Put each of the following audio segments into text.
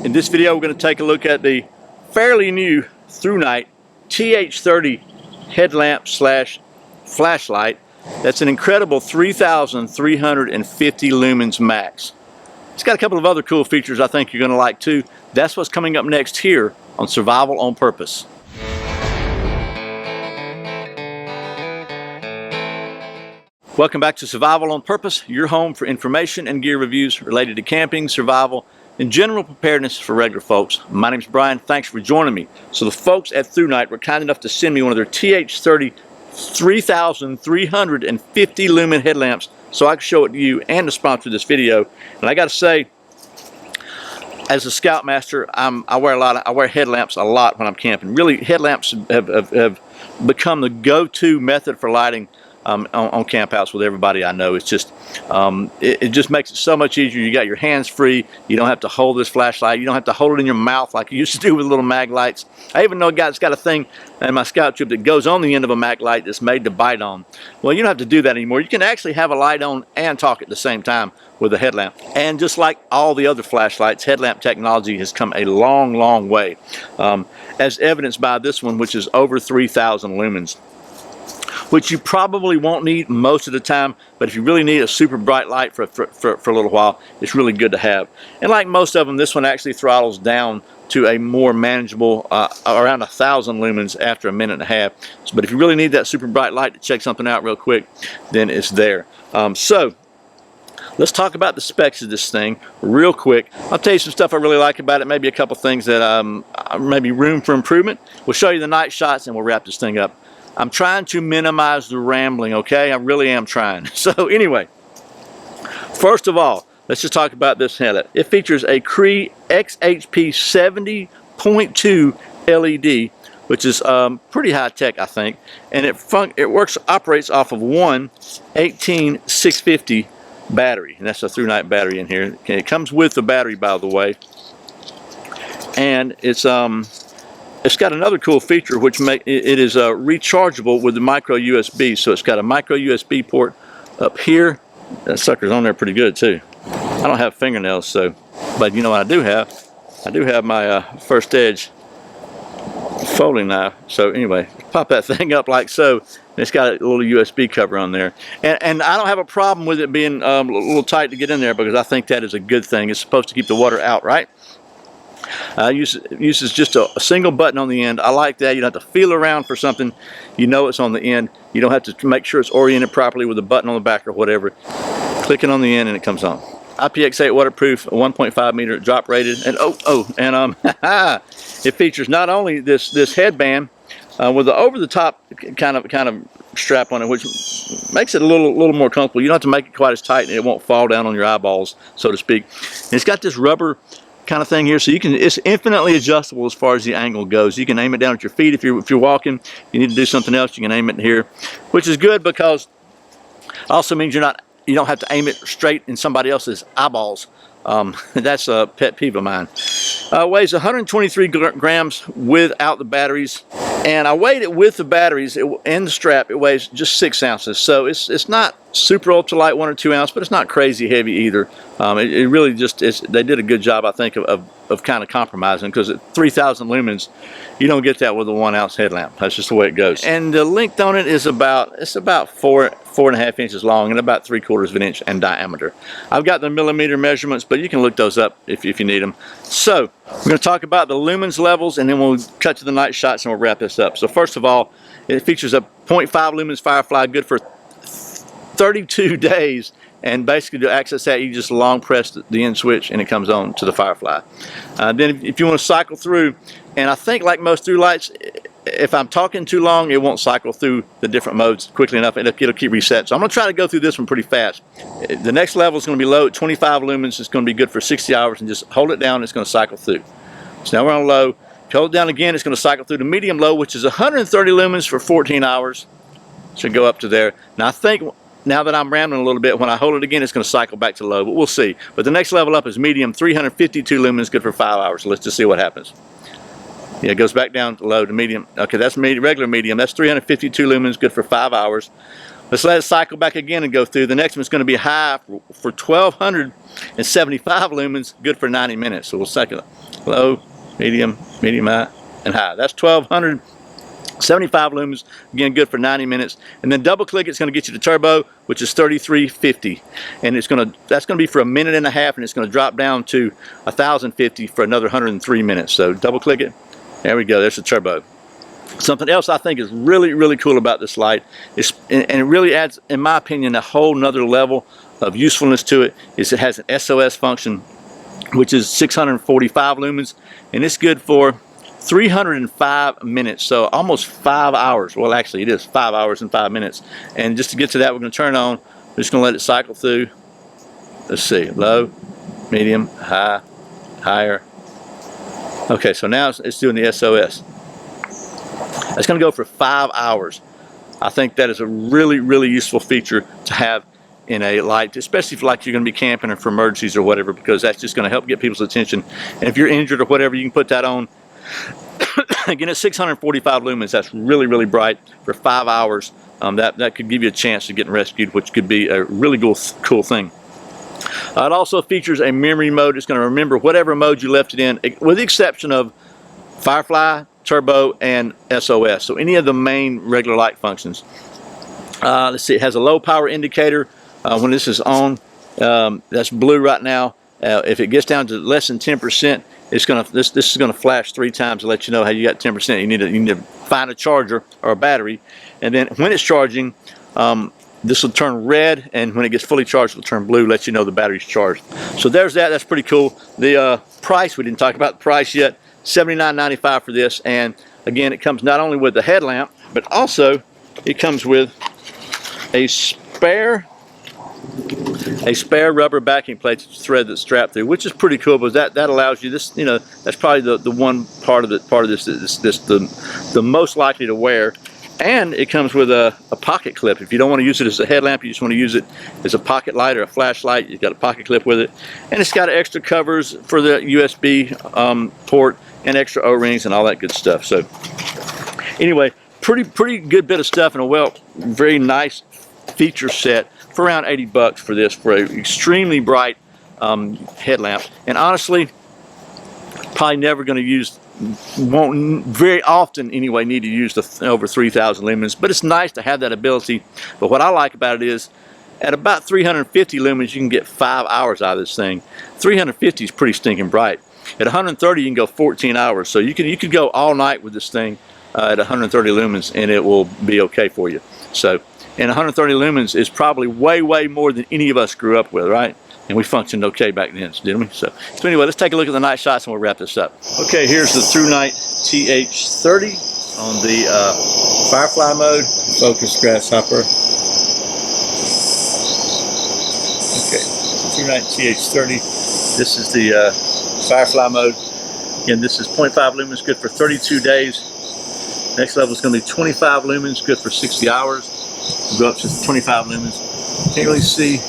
In this video we're going to take a look at the fairly new Thrunite TH30 headlamp slash flashlight. That's an incredible 3,350 lumens max. It's got a couple of other cool features I think you're going to like too. That's what's coming up next here on Survival on Purpose. Welcome back to Survival on Purpose, your home for information and gear reviews related to camping, survival, and general preparedness for regular folks. My name's Brian. Thanks for joining me. So the folks at Thrunite were kind enough to send me one of their TH30 3,350 lumen headlamps so I can show it to you and to sponsor this video. And I got to say, as a scoutmaster, I wear headlamps a lot when I'm camping. Really, headlamps have become the go-to method for lighting on campouts with everybody I know. It's just it just makes it so much easier. You got your hands free. You don't have to hold this flashlight. You don't have to hold it in your mouth like you used to do with little mag lights. I even know a guy that's got a thing in my scout troop that goes on the end of a mag light that's made to bite on. Well, you don't have to do that anymore. You can actually have a light on and talk at the same time with a headlamp. And just like all the other flashlights, headlamp technology has come a long, long way, as evidenced by this one, which is over 3,000 lumens. Which you probably won't need most of the time, but if you really need a super bright light for a little while, it's really good to have. And like most of them, this one actually throttles down to a more manageable, around 1,000 lumens after a minute and a half. But if you really need that super bright light to check something out real quick, then it's there. So let's talk about the specs of this thing real quick. I'll tell you some stuff I really like about it, maybe a couple things that maybe room for improvement. We'll show you the night shots and we'll wrap this thing up. I'm trying to minimize the rambling, okay? I really am trying. So anyway, first of all, let's just talk about this headlamp. It features a Cree XHP 70.2 LED, which is pretty high tech, I think. And it operates off of one 18650 battery, and that's a Thrunite battery in here. Okay, it comes with the battery, by the way, and it's got another cool feature, which it is rechargeable with the micro USB. So it's got a micro USB port up here. That sucker's on there pretty good too. I don't have fingernails, so, but you know what I do have? I do have my First Edge folding knife. So anyway, pop that thing up like so. It's got a little USB cover on there, and I don't have a problem with it being a little tight to get in there, because I think that is a good thing. It's supposed to keep the water out, right? Uses just a single button on the end. I like that. You don't have to feel around for something. You know it's on the end. You don't have to make sure it's oriented properly with a button on the back or whatever. Clicking on the end and it comes on. IPX8 waterproof, 1.5 meter drop rated, and it features not only this headband with the over-the-top kind of strap on it, which makes it a little more comfortable. You don't have to make it quite as tight, and it won't fall down on your eyeballs, so to speak. And it's got this rubber kind of thing here, so it's infinitely adjustable as far as the angle goes. You can aim it down at your feet if you're walking. You need to do something else, you can aim it here, which is good because it also means you don't have to aim it straight in somebody else's eyeballs. That's a pet peeve of mine. Weighs 123 grams without the batteries, and I weighed it with the batteries and the strap. It weighs just 6 ounces, so it's not super ultralight, 1 or 2 ounce, but it's not crazy heavy either. It really just they did a good job, I think, of kind of compromising, because at 3,000 lumens, you don't get that with a 1 ounce headlamp. That's just the way it goes. And the length on it is about 4.5 inches long and about 3/4 of an inch in diameter. I've got the millimeter measurements, but you can look those up if you need them. So we're going to talk about the lumens levels, and then we'll cut to the night shots and we'll wrap this up. So first of all, it features a 0.5 lumens Firefly, good for 32 days, and basically to access that you just long press the end switch and it comes on to the Firefly. Then if you want to cycle through, and I think like most through lights, if I'm talking too long, it won't cycle through the different modes quickly enough. It'll keep reset. So I'm going to try to go through this one pretty fast. The next level is going to be low at 25 lumens. It's going to be good for 60 hours, and just hold it down, it's going to cycle through. So now we're on low. If you hold it down again, it's going to cycle through to medium low, which is 130 lumens for 14 hours. Should go up to there. Now I think, now that I'm rambling a little bit, when I hold it again, it's going to cycle back to low, but we'll see. But the next level up is medium, 352 lumens, good for 5 hours. So let's just see what happens. Yeah, it goes back down to low to medium. Okay, that's regular medium. That's 352 lumens, good for 5 hours. Let's let it cycle back again and go through. The next one's going to be high for 1275 lumens, good for 90 minutes. So we'll cycle low, medium, medium high, and high. That's 1275 lumens, again good for 90 minutes. And then double click, it's going to get you to turbo, which is 3350. And that's going to be for a minute and a half, and it's going to drop down to 1050 for another 103 minutes. So double click it. There we go, there's the turbo. Something else I think is really, really cool about this light is, and it really adds, in my opinion, a whole nother level of usefulness to it, is it has an SOS function, which is 645 lumens, and it's good for 305 minutes, so almost 5 hours. Well, actually it is 5 hours and 5 minutes. And just to get to that, we're going to turn on, we're just going to let it cycle through. Let's see, low, medium, high, higher. Okay, so now it's doing the SOS. It's going to go for 5 hours. I think that is a really, really useful feature to have in a light, especially if like you're going to be camping or for emergencies or whatever, because that's just going to help get people's attention. And if you're injured or whatever, you can put that on. Again, it's 645 lumens. That's really, really bright for 5 hours. That could give you a chance of getting rescued, which could be a really cool thing. It also features a memory mode. It's going to remember whatever mode you left it in, with the exception of Firefly, Turbo, and SOS. So any of the main regular light functions. Let's see, it has a low power indicator when this is on. That's blue right now. If it gets down to less than 10%, this is gonna flash 3 times to let you know how you got 10%. You need to find a charger or a battery, and then when it's charging, this will turn red, and when it gets fully charged, it'll turn blue, let you know the battery's charged. So there's that. That's pretty cool. The price, we didn't talk about the price yet. $79.95 for this, and again, it comes not only with the headlamp, but also it comes with a spare rubber backing plate thread that's strapped through, which is pretty cool, because that allows you this. You know, that's probably the one part of this the most likely to wear. And it comes with a pocket clip. If you don't want to use it as a headlamp, you just want to use it as a pocket light or a flashlight, you've got a pocket clip with it. And it's got extra covers for the USB port and extra O-rings and all that good stuff. So anyway, pretty good bit of stuff, and a very nice feature set for around 80 bucks for this, for an extremely bright headlamp. And honestly, probably never going to use, won't very often anyway need to use the over 3,000 lumens, but it's nice to have that ability. But what I like about it is, at about 350 lumens, you can get 5 hours out of this thing. 350 is pretty stinking bright. At 130, you can go 14 hours. So you could go all night with this thing at 130 lumens, and it will be okay for you. So, and 130 lumens is probably way more than any of us grew up with, right? And we functioned okay back then, didn't we? So anyway, let's take a look at the night shots and we'll wrap this up. Okay, here's the Thrunite TH30 on the Firefly mode. Focus, grasshopper. Okay, Thrunite TH30. This is the Firefly mode. Again, this is 0.5 lumens, good for 32 days. Next level is going to be 25 lumens, good for 60 hours. We'll go up to 25 lumens. Can't really see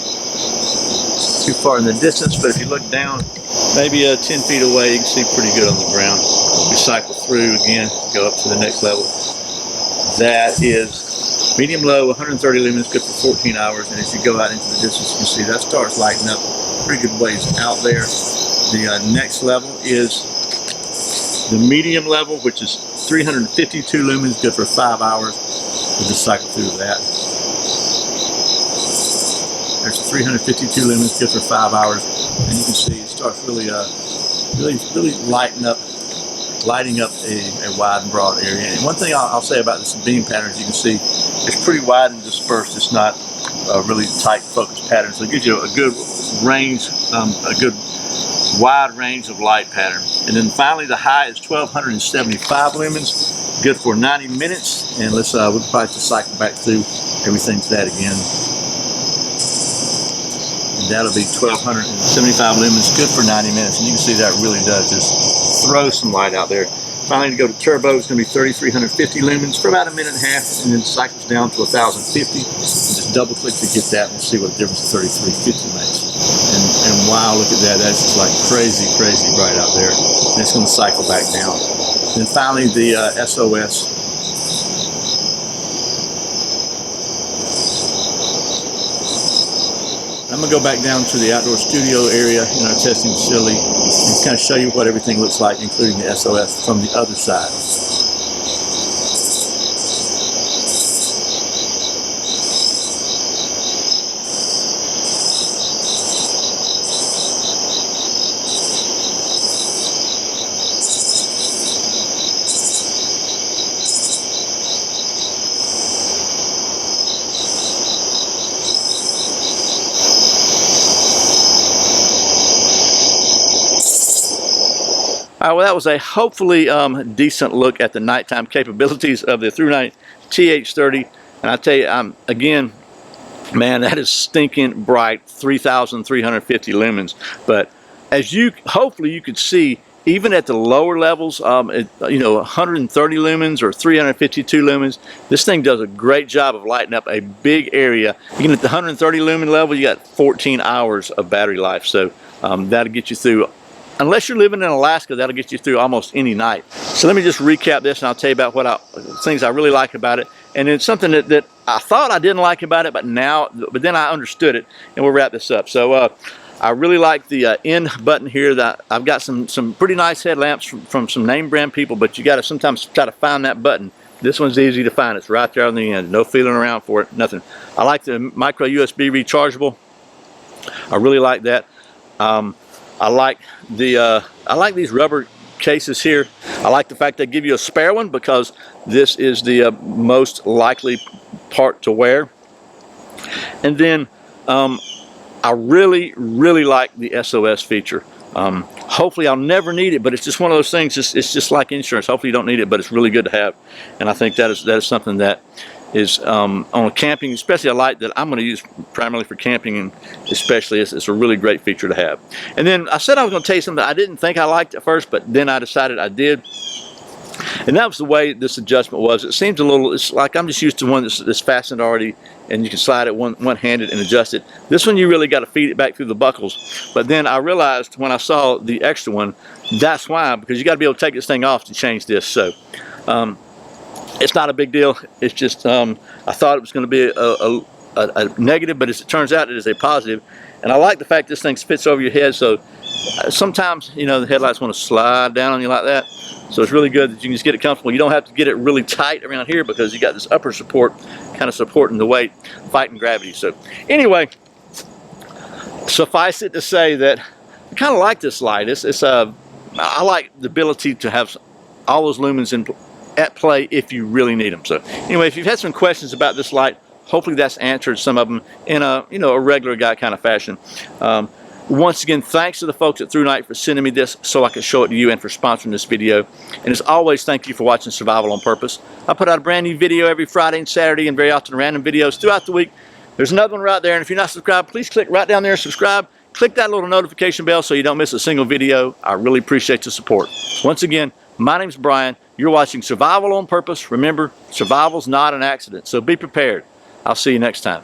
too far in the distance, but if you look down maybe 10 feet away, you can see pretty good on the ground. We cycle through again, go up to the next level. That is medium low, 130 lumens, good for 14 hours. And as you go out into the distance, you can see that starts lighting up pretty good ways out there. The next level is the medium level, which is 352 lumens, good for 5 hours. We'll just cycle through that. There's 352 lumens, good for 5 hours, and you can see it starts really lighting up a wide and broad area. And one thing I'll say about this beam pattern, as you can see, it's pretty wide and dispersed. It's not a really tight focus pattern, so it gives you a good range, a good wide range of light pattern. And then finally, the high is 1275 lumens, good for 90 minutes. And let's we'll probably just cycle back through everything to that again. That'll be 1275 lumens, good for 90 minutes. And you can see that really does just throw some light out there. Finally, to go to turbo, it's going to be 3,350 lumens for about a minute and a half, and then cycles down to 1,050. Just double click to get that, and we'll see what the difference 3,350 makes. And wow, look at that. That's just like crazy bright out there. And it's going to cycle back down. And then finally, the SOS. I'm going to go back down to the outdoor studio area in our testing facility and kind of show you what everything looks like, including the SOS from the other side. All right, well, that was a hopefully decent look at the nighttime capabilities of the Thrunite TH30. And I tell you, again, man, that is stinking bright, 3,350 lumens. But as hopefully you could see, even at the lower levels, 130 lumens or 352 lumens, this thing does a great job of lighting up a big area. Even at the 130 lumen level, you got 14 hours of battery life. So that'll get you through. Unless you're living in Alaska, that'll get you through almost any night. So let me just recap this, and I'll tell you about things I really like about it. And it's something that I thought I didn't like about it, but then I understood it, and we'll wrap this up. So I really like the end button here. That I've got some pretty nice headlamps from some name brand people, but you got to sometimes try to find that button. This one's easy to find. It's right there on the end. No feeling around for it. Nothing. I like the micro USB rechargeable. I really like that. I like these rubber cases here. I like the fact they give you a spare one because this is the most likely part to wear. And then I really like the SOS feature. Hopefully I'll never need it, but it's just one of those things. It's just like insurance. Hopefully you don't need it, but it's really good to have. And I think that is something that is on a camping, especially a light that I'm going to use primarily for camping, and especially it's a really great feature to have. And then I said I was going to tell you something I didn't think I liked at first, but then I decided I did. And that was the way this adjustment was. It seems it's like I'm just used to one that's fastened already, and you can slide it one-handed and adjust it. This one you really got to feed it back through the buckles. But then I realized when I saw the extra one, that's why, because you got to be able to take this thing off to change this. So it's not a big deal. It's just I thought it was going to be a negative, but as it turns out, it is a positive. And I like the fact this thing fits over your head. So sometimes, the headlights want to slide down on you like that. So it's really good that you can just get it comfortable. You don't have to get it really tight around here because you got this upper support kind of supporting the weight, fighting gravity. So anyway, suffice it to say that I kind of like this light. I like the ability to have all those lumens at play if you really need them. So anyway, if you've had some questions about this light, hopefully that's answered some of them in a regular guy kind of fashion. Once again, thanks to the folks at Thrunite for sending me this so I could show it to you and for sponsoring this video. And as always, thank you for watching Survival on Purpose. I put out a brand new video every Friday and Saturday, and very often random videos throughout the week. There's another one right there, and if you're not subscribed, please click right down there and subscribe. Click that little notification bell so you don't miss a single video. I really appreciate the support. Once again, my name's Brian. You're watching Survival on Purpose. Remember, survival's not an accident, so be prepared. I'll see you next time.